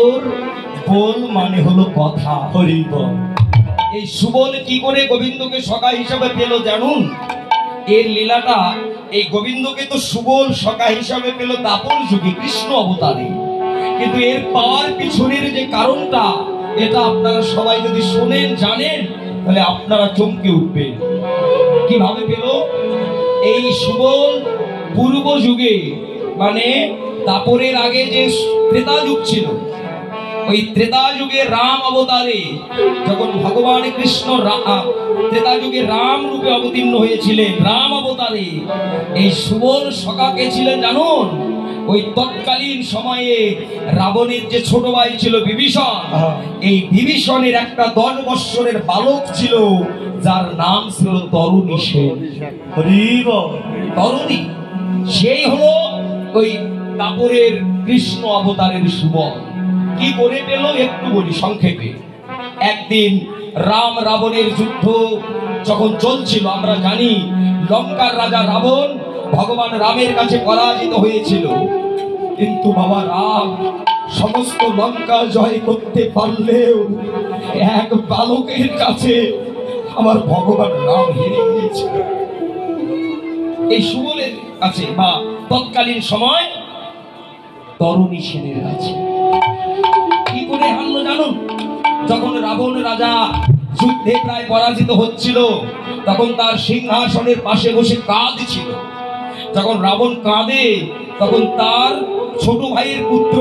সুবল, বল মানে হলো কথা। হরি বল। এই সুবল কি করে গোবিন্দকে সখা হিসাবে পেল জানুন? এর লীলাটা, এই গোবিন্দকে তো সুবল সখা হিসাবে পেল দাপর যুগে কৃষ্ণ অবতারে, কিন্তু এর পাওয়ার পিছনের যে কারণটা, এটা আপনারা সবাই যদি শোনেন জানেন তাহলে আপনারা চমকে উঠবেন। কিভাবে পেল? এই সুবল পূর্ব যুগে, মানে দাপরের আগে যে ত্রেতা যুগ ছিল, ওই ত্রেতা যুগে রাম অবতারে যখন ভগবান কৃষ্ণ ত্রেতা যুগে রাম রূপে অবতীর্ণ হয়েছিলেন, রাম অবতারে এই সুবল সখাকে ছিলেন জানুন? ওই তৎকালীন সময়ে রাবণের যে ছোট ভাই ছিল বিভীষণ, এই বিভীষণের একটা 10 বৎসরের বালক ছিল যার নাম ছিল তরুণী সেন। তরুণী, সেই হলো ওই দাপরের কৃষ্ণ অবতারের সুবল। কি করে পেল একটু বলি সংক্ষেপে। একদিন রাম রাবণের যুদ্ধ যখন চলছিল, আমরা জানি লঙ্কার রাজা রাবণ ভগবান রামের কাছে পরাজিত হয়েছিল, কিন্তু বাবা রাম সমস্ত লঙ্কা জয় করতে পারলেও এক বালকের কাছে আমার ভগবান রাম হেরে গিয়েছিল। এই সুবলের কাছে, বা তৎকালীন সময় তরুণী সেনের কাছে। কি করে হারলো জানুন? যখন রাবণ রাজা যুদ্ধে প্রায় পরাজিত হচ্ছিল, তখন তার সিংহাসনের পাশে বসে কাঁদছিল। যখন রাবণ কাঁদে, তখন তার ছোট ভাইয়ের পুত্র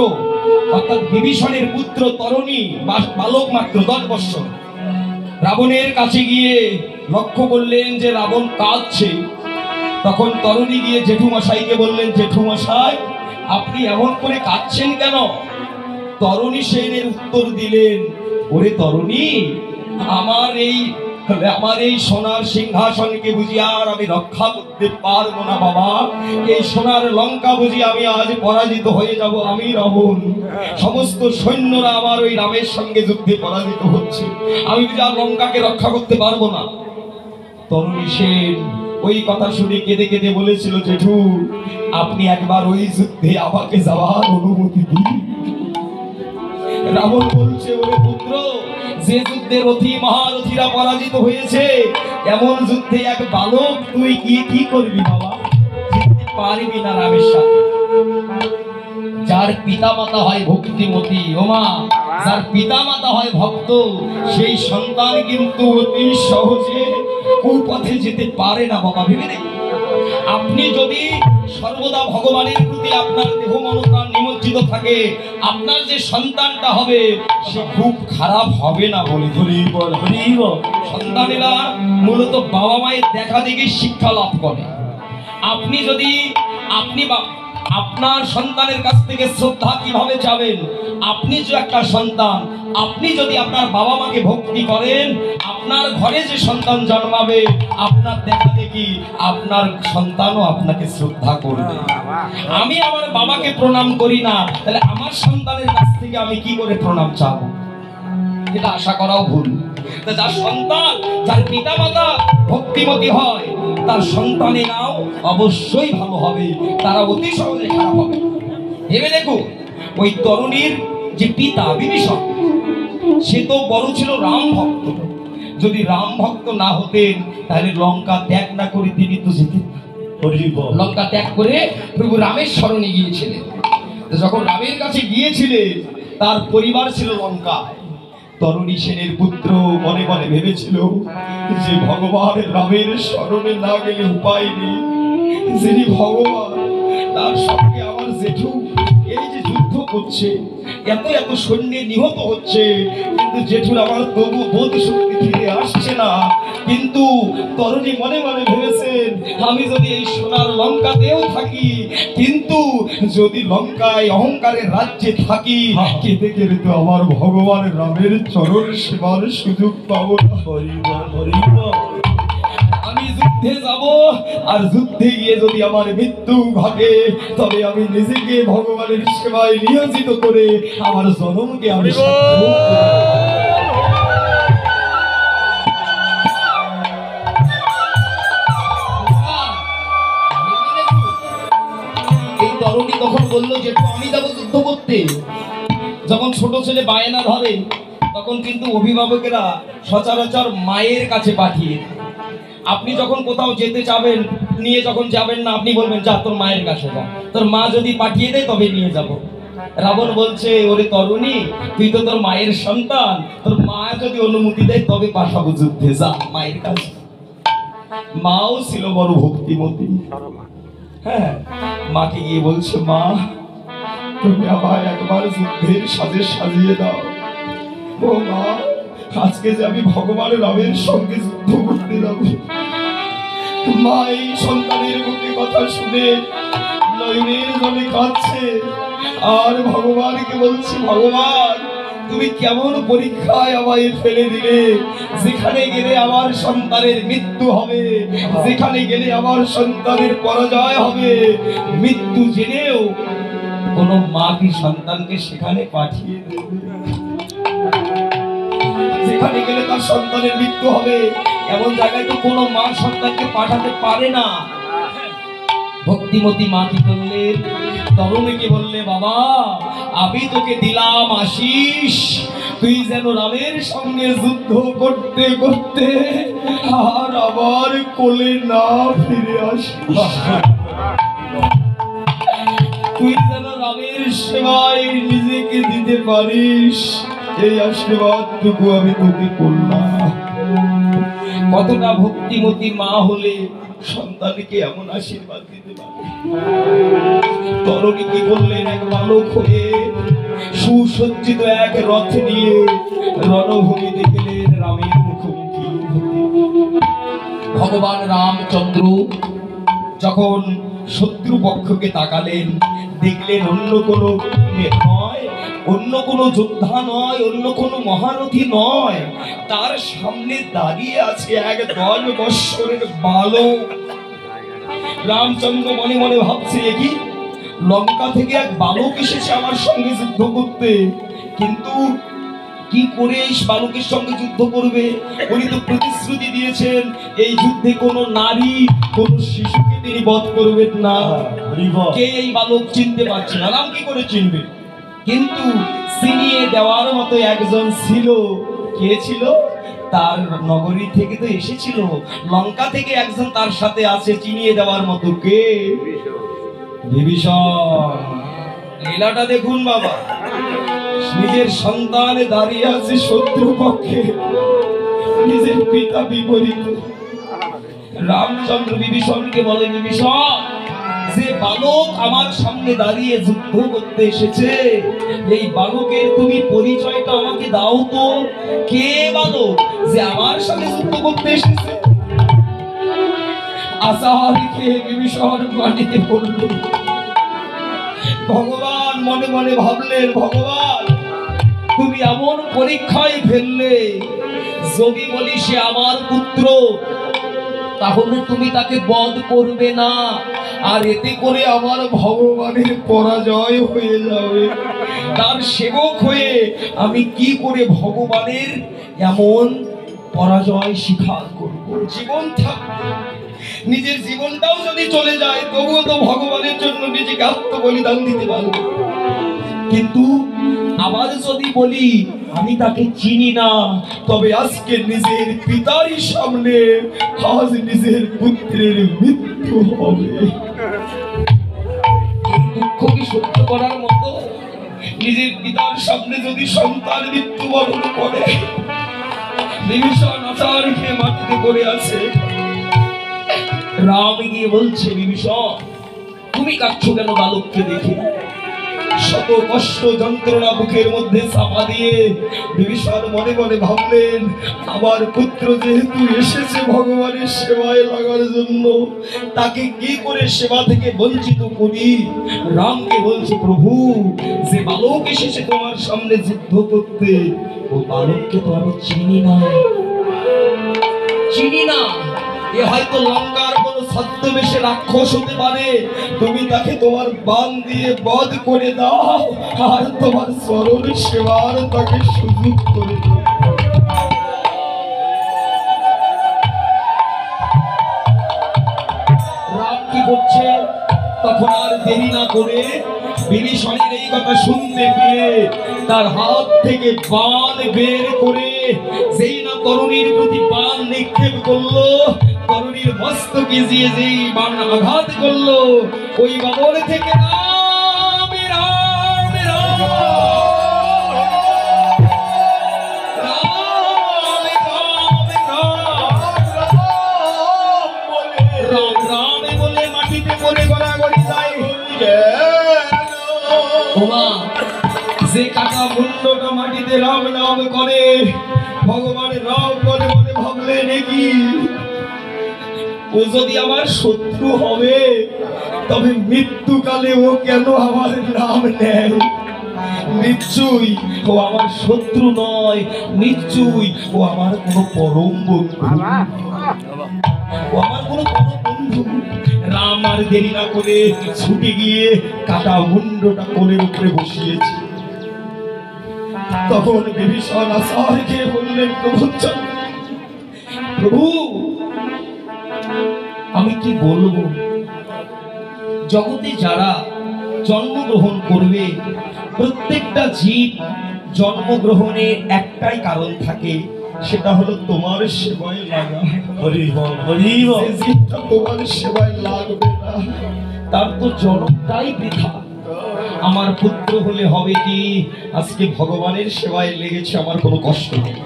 অর্থাৎ বিভীষণের পুত্র তরুণী, বালক মাত্র 10 বৎসর, রাবণের কাছে গিয়ে লক্ষ্য করলেন যে রাবণ কাঁদছে। তখন তরুণী গিয়ে জেঠুমশাইকে বললেন, জেঠুমশাই আপনি এমন করে কাঁদছেন কেন? তরুণী সেনের উত্তর দিলেন, ওরে তরুণী, আমার এই সোনার সিংহাসনকে বুঝি আর আমি রক্ষা করতে পারবো না বাবা। এই সোনার লঙ্কা বুঝি আমি আজ পরাজিত হয়ে যাব, আমি রাবণ। সমস্ত সৈন্যরা আমার ওই রামের সঙ্গে যুদ্ধে পরাজিত হচ্ছে, আমি বুঝি আর লঙ্কাকে রক্ষা করতে পারবো না। তরুণী সেন ওই কথা শুনে কেঁদে কেঁদে বলেছিল, জেঠু আপনি একবার ওই যুদ্ধে আমাকে যাওয়ার অনুমতি দিন। রাবণ বলছে, ওরে পুত্র, যে যুদ্ধে রথী মহারথীরা পরাজিত হয়েছে, এমন যুদ্ধে এক বালক তুই কি করবি বাবা? জিততে পারবি না রামের সাথে। যার পিতা মাতা হয় ভক্তিমতী, ওমা যার পিতা মাতা হয় ভক্ত, সেই সন্তান কিন্তু অতি সহজে কুপথে যেতে পারে না বাবা। ভেবে দেখুন, আপনি যদি সর্বদা ভগবানের প্রতি আপনার দেহ মনোপ্রাণ নিমজ্জিত থাকে, আপনার যে সন্তানটা হবে সে খুব খারাপ হবে না বলে। সন্তানেরা মূলত বাবা মায়ের দেখা দেখে শিক্ষা লাভ করে। আপনি যদি আপনার সন্তানের কাছ থেকে শ্রদ্ধা কিভাবে চাবেন? আপনি যে একটা সন্তান, আপনি যদি আপনার বাবা মাকে ভক্তি করেন, আপনার ঘরে যে সন্তান জন্মাবে, আপনার দেখা দেখি আপনার সন্তানও আপনাকে শ্রদ্ধা করবে। আমি আমার বাবাকে প্রণাম করি না, তাহলে আমার সন্তানের কাছ থেকে আমি কি করে প্রণাম চাবো? এটা আশা করাও ভুল। যার সন্তান, যার পিতা মাতা ভক্তিমতী হয়, তার সন্তানেরাও অবশ্যই ভালো হবে, তারা অতি সহজে খারাপ হবে। ভেবে দেখো, ওই তরুণীর যে পিতা বিভীষণ, সে তো বড় ছিল রাম ভক্ত। যদি রাম ভক্ত না হতেন তাহলে লঙ্কা ত্যাগ না করে তিনি তো যেতেন। লঙ্কা ত্যাগ করে প্রভু রামের শরণে গিয়েছিলেন। যখন রামের কাছে গিয়েছিলেন, তার পরিবার ছিল লঙ্কায়। তরুণী সেনের পুত্র মনে মনে ভেবেছিল যে ভগবান রামের শরণে না গেলে উপায় নেই। যিনি ভগবান, তার সঙ্গে আমার জেঠু এই যে যুদ্ধ করছে, এত এত সৈন্যে নিহত হচ্ছে, কিন্তু জেঠুর আমার তবু বোধ শক্তি ফিরে আসছে না। কিন্তু তরুণী মনে মনে ভেবেছেন, আমি যদি এই সোনার লঙ্কাতেও থাকি, কিন্তু যদি লঙ্কায় অহংকারের রাজ্যে থাকি, কেঁদে কেঁদে তো আমার ভগবান রামের চরণ সেবার সুযোগ পাবো না। আমি যুদ্ধে যাব, আর যুদ্ধে গিয়ে যদি আমার মৃত্যু ঘটে, তবে আমি নিজেকে ভগবানের সেবায় নিয়োজিত করে আমার জন্মকে আমি এই তরুণী তখন বললো যে আমি যাবো যুদ্ধ করতে। যখন ছোট ছেলে বায়না ধরে তখন কিন্তু অভিভাবকেরা সচরাচর মায়ের কাছে পাঠিয়ে দেয়। আপনি যখন কোথাও যেতে যাবেন, নিয়ে যখন যাবেন না, আপনি বলবেন যা তোর মায়ের কাছে যা, তোর মা যদি পাঠিয়ে দেয় তবে নিয়ে যাব। রাবণ বলছে ওরে তরুণী, তুই তো তোর মায়ের সন্তান, তোর মা যদি অনুমতি দেয় তবে পাঠাবো যুদ্ধে, যা মায়ের কাছে। মাও ছিল বড় ভক্তিমতী। হ্যাঁ, মাকে গিয়ে বলছে মা তুমি আমায় একবার যুদ্ধের সাজে সাজিয়ে দাও। ও মা, আজকে যে আমি ভগবান রামের সঙ্গে যুদ্ধ করতে যাব। মা এই সন্তানের মুখে কথা শুনে নয়নের জলে কাঁদছে আর ভগবানকে বলছে ভগবান তুমি কেমন পরীক্ষায় আমায় ফেলে দিলে, যেখানে গেলে আমার সন্তানের মৃত্যু হবে, যেখানে গেলে আমার সন্তানের পরাজয় হবে। মৃত্যু জেনেও কোন মা কি সন্তানকে সেখানে পাঠিয়ে দেবে? যেখানে গেলে তার সন্তানের মৃত্যু হবে এমন জায়গায় তো কোনো মা সন্তানকে পাঠাতে পারে না। ভক্তিমতী মা কি করলেন, তরুণীকে বললে বাবা আমি তোকে দিলাম আশিস, তুই যেন রামের সঙ্গে যুদ্ধ করতে করতে আর আবার কোলে না ফিরে আসিস, তুই যেন রামের সেবায় নিজেকে দিতে পারিস, এই আশীর্বাদটুকু আমি তোকে করলাম। কতটা ভক্তিমতী মা হলে সন্তানকে এমন আশীর্বাদ দিতে পারে। তরুণী কি করলেন, এক বালক হয়ে সুসজ্জিত এক রথ নিয়ে রণভূমিতে গেলেন রামের মুখোমুখি হতে। ভগবান রামচন্দ্র যখন শত্রুপক্ষকে তাকালেন, দেখলেন অন্য কোনো নয়, অন্য কোনো যোদ্ধা নয়, অন্য কোনো মহারথী নয়, তার সামনে দাঁড়িয়ে আছে এক 10 বৎসরের বালক। রামচন্দ্র মনে মনে ভাবছে কি লঙ্কা থেকে এক বালক এসেছে আমার সঙ্গে যুদ্ধ করতে, কিন্তু কি করে এই বালকের সঙ্গে যুদ্ধ করবে? উনি তো প্রতিশ্রুতি দিয়েছেন এই যুদ্ধে কোনো নারী, কোনো শিশুকে তিনি বধ করবেন না। কে এই বালক চিনতে পারছে না, রাম কি করে চিনবে? কিন্তু চিনিয়ে দেওয়ার মতো একজন ছিল। কে ছিল? তার নগরী থেকে তো এসেছিল, লঙ্কা থেকে একজন তার সাথে আছে চিনিয়ে দেওয়ার মতো। কে? বিভীষণ। লীলাটা দেখুন বাবা, নিজের সন্তান দাঁড়িয়ে আছে শত্রু পক্ষে, নিজের পিতা বিপরীতে। রামচন্দ্র বিভীষণকে বলে বিভীষণ, যে বালক আমার সামনে দাঁড়িয়ে যুদ্ধ করতে এসেছে এই বালকের তুমি পরিচয়টা আমাকে দাও তো। কে বালক যে আমার সাথে যুদ্ধ করতে এসেছে? আশাকে বিভীষণ মাটিতে পড়ল। ভগবান মনে মনে ভাবলেন ভগবান তুমি এমন পরীক্ষায় ফেললে, যদি বলি সে আমার পুত্র তাহলে তুমি তাকে বধ করবে না, আর এতে করে আমার ভগবানের পরাজয় হয়ে যাবে। তার সেবক হয়ে আমি কি করে ভগবানের এমন পরাজয় স্বীকার করব? জীবন থাকবে, নিজের জীবনটাও যদি চলে যায় তবুও তো ভগবানের জন্য নিজেকে আত্মবলিদান দিতে পারবো। কিন্তু আবার যদি বলি আমি তাকে চিনি না, তবে আজকে নিজের পিতারই সামনে আজ নিজের পুত্রের মৃত্যু হবে। দুঃখ কি সহ্য করার মতো? নিজের পিতার সামনে যদি সন্তান মৃত্যুবরণ করে, বিভীষণ আচার খেয়ে মাটিতে পড়ে আছে। রাম গিয়ে বলছে বিভীষণ তুমি কাঁদছো কেন বালককে দেখে? শত কষ্ট যন্ত্রণা বুকের মধ্যে চাপা দিয়ে বিভীষণ মনে মনে ভাবলেন আমার পুত্র যেহেতু এসেছে ভগবানের সেবায় লাগার জন্য, তাকে কি করে সেবা থেকে বঞ্চিত করি। রামকে বলছে প্রভু যে বালক এসেছে তোমার সামনে যুদ্ধ করতে, ও বালককে তো আমি চিনি না, চিনি না। এ হয়তো লঙ্কার কোন ছদ্মবেশে রাক্ষস হতে পারে, তুমি তাকে তোমার বাণ দিয়ে বধ করে দাও আর তোমার চরণ সেবার তাকে সুযোগ করে দাও। রাম কি করছে? তখন আর দেরি না করে বিভীষণের এই কথা শুনতে পেয়ে তার হাত থেকে বাণ বের করে যেই না তরুণীর প্রতি বাণ নিক্ষেপ করলো, তরুণীর মস্তকে দিয়ে যেই বাণ আঘাত করলো, ওই বাবর থেকে রাম রাম রাম রাম রাম বলে মাটিতে পড়ে গড়াগড়ি যায়। ওমা, যে কাটা মুন্ডটা মাটিতে রাম নাম করে, ভগবানের রাম করে বলে ভাবলে নাকি ও যদি আমার শত্রু হবে, তবে মৃত্যুকালে ও কেন আমার নাম নেয়? নিশ্চয়ই ও আমার শত্রু নয়, নিশ্চয়ই ও আমার কোনো পরম বন্ধু, ও আমার কোনো পরম বন্ধু। রাম আর দেরি না করে ছুটে গিয়ে কাটা মুন্ডটা কোলের উপরে বসিয়েছে। তখন বিভীষণ আছাড় খেয়ে বললেন, প্রভু আমি কি বলবো, জগতে যারা জন্মগ্রহণ করবে, প্রত্যেকটা জীব জন্মগ্রহণের একটাই কারণ থাকে, সেটা হলো তোমার সেবায় লাগা। যে জীবটা তোমার সেবায় লাগবে না, তার তো জন্মটাই বৃথা। আমার পুত্র হলে হবে কি, আজকে ভগবানের সেবায় লেগেছে, আমার কোনো কষ্ট নেই।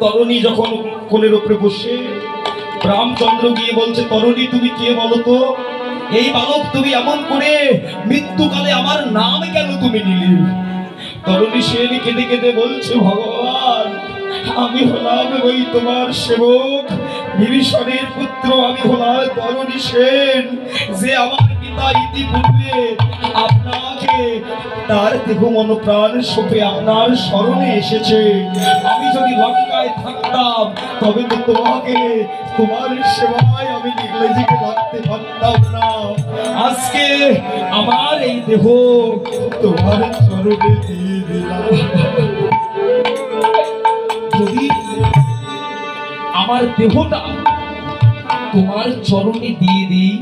তরুণী যখন কোলের উপরে বসে, রামচন্দ্র গিয়ে বলছে, তরুণী তুমি কে বলো তো? এই বালক তুমি এমন করে মৃত্যুকালে আমার নাম কেন তুমি নিলে? তরুণী সেন কেঁদে কেঁদে বলছে, ভগবান আমি হলাম ওই তোমার সেবক বিভীষণের পুত্র, আমি হলাম তরুণী সেন, যে আমার পিতা ইতিপূর্বে আপনাকে তার দেহ মন প্রাণ সঁপে আপনার স্মরণে এসেছে। আমি যদি লঙ্কায় থাকতাম, তবে তো তোমাকে তোমার সেবায় আমি ইংরেজিকে রাখতে পারতাম না। আজকে আমার এই দেহ তোমার চরণে দিয়ে দিলাম। যদি আমার দেহটা তোমার চরণে দিয়ে দিই,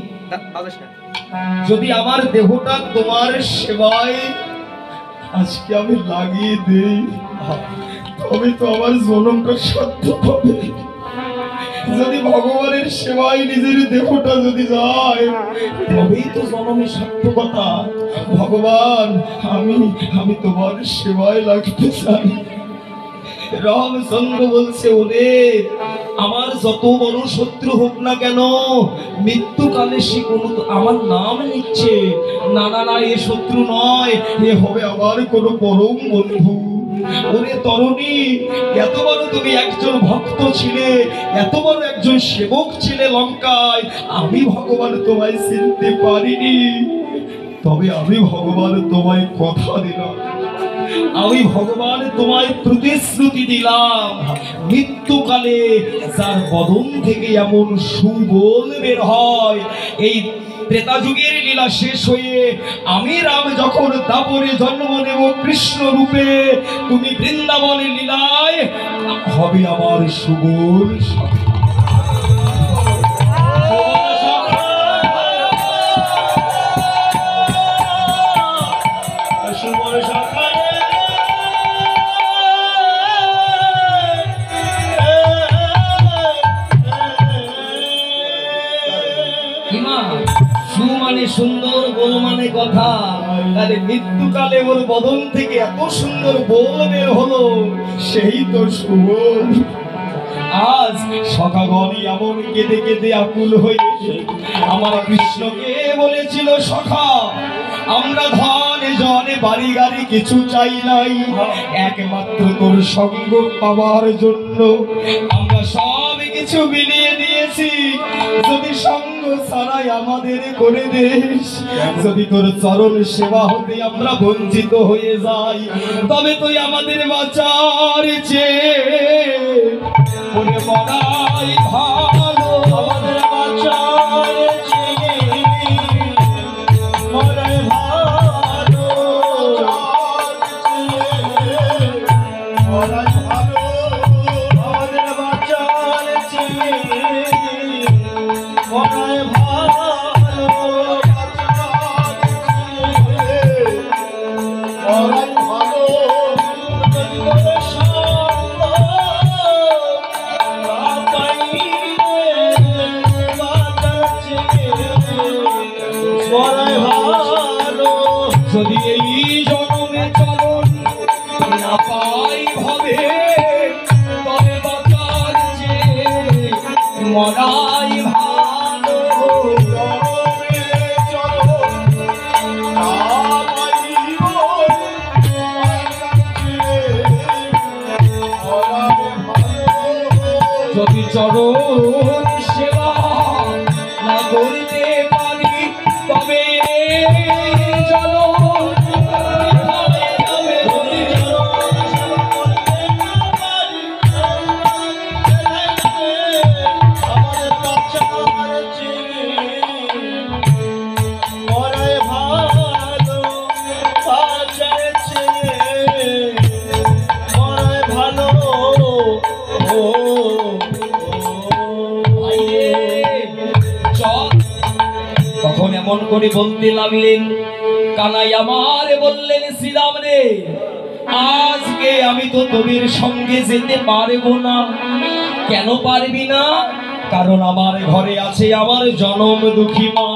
যদি আমার দেহটা তোমার সেবায় আজকে আমি লাগিয়ে দেই, তবে তো আমার জনমটা সার্থক হবে। যদি ভগবানের সেবায় নিজের দেহটা যদি যায়, তবেই তো জনমের সার্থকতা। ভগবান আমি তোমার সেবায় লাগতে চাই। রামচন্দ্র বলছে, ওরে আমার যত বড় শত্রু হোক না কেন, মৃত্যুকালে সে কোনো আমার নাম নিচ্ছে না, না না, এ শত্রু নয়, এ হবে আমার কোনো পরম বন্ধু। ওরে তরুণী, এত বড় তুমি একজন ভক্ত ছিলে, এত বড় একজন সেবক ছিলে লঙ্কায়, আমি ভগবান তোমায় চিনতে পারিনি, তবে আমি ভগবান তোমায় কথা দিলাম, আমি ভগবান তোমায় প্রতিশ্রুতি দিলাম, মৃত্যুকালে যার বদন থেকে এমন সুবোল বের হয়, এই ত্রেতা যুগের লীলা শেষ হয়ে আমি রাম যখন দাপরে জন্ম নেব কৃষ্ণ রূপে, তুমি বৃন্দাবনের লীলায় হবে আমার সুবোল সাথী। সুন্দর বল মানে কথা, তাহলে মৃত্যুকালে ওর বদন থেকে এত সুন্দর বল বের হলো, সেই তো সুবল। আজ সখাগণই এমন কেঁদে কেঁদে আকুল হয়ে আমার কৃষ্ণকে বলেছিল, সখা আমরা ধন জনে বাড়ি গাড়ি কিছু চাই নাই, একমাত্র তোর সঙ্গ পাওয়ার জন্য আমরা সব কিছু বিলিয়ে দিয়েছি। যদি সঙ্গ ছাড়াই আমাদের করে দেশ, যদি তোর চরণ সেবা হতে আমরা বঞ্চিত হয়ে যাই, তবে তুই আমাদের বাঁচার চেয়ে মরাই ভালো, আমাদের বাঁচার চেয়ে মরাই ভালো, মরাই ভালো, আমাদের বাঁচার চেয়ে মরাই ভালো, মরাই যদি এই জন্মে চলন না পাই ভবে, তবে বাঁচার চেয়ে মরাই ভালো। যদি চরণ সেবা না করতে পারি, তবে চলো তখন এমন করে বলতে লাগলেন। কানাই আমার বললেন, শ্রীরাম রে, আজকে আমি তো তোদের সঙ্গে যেতে পারবো না। কেন পারবি না? কারণ আমার ঘরে আছে আমার জনম দুঃখী মা।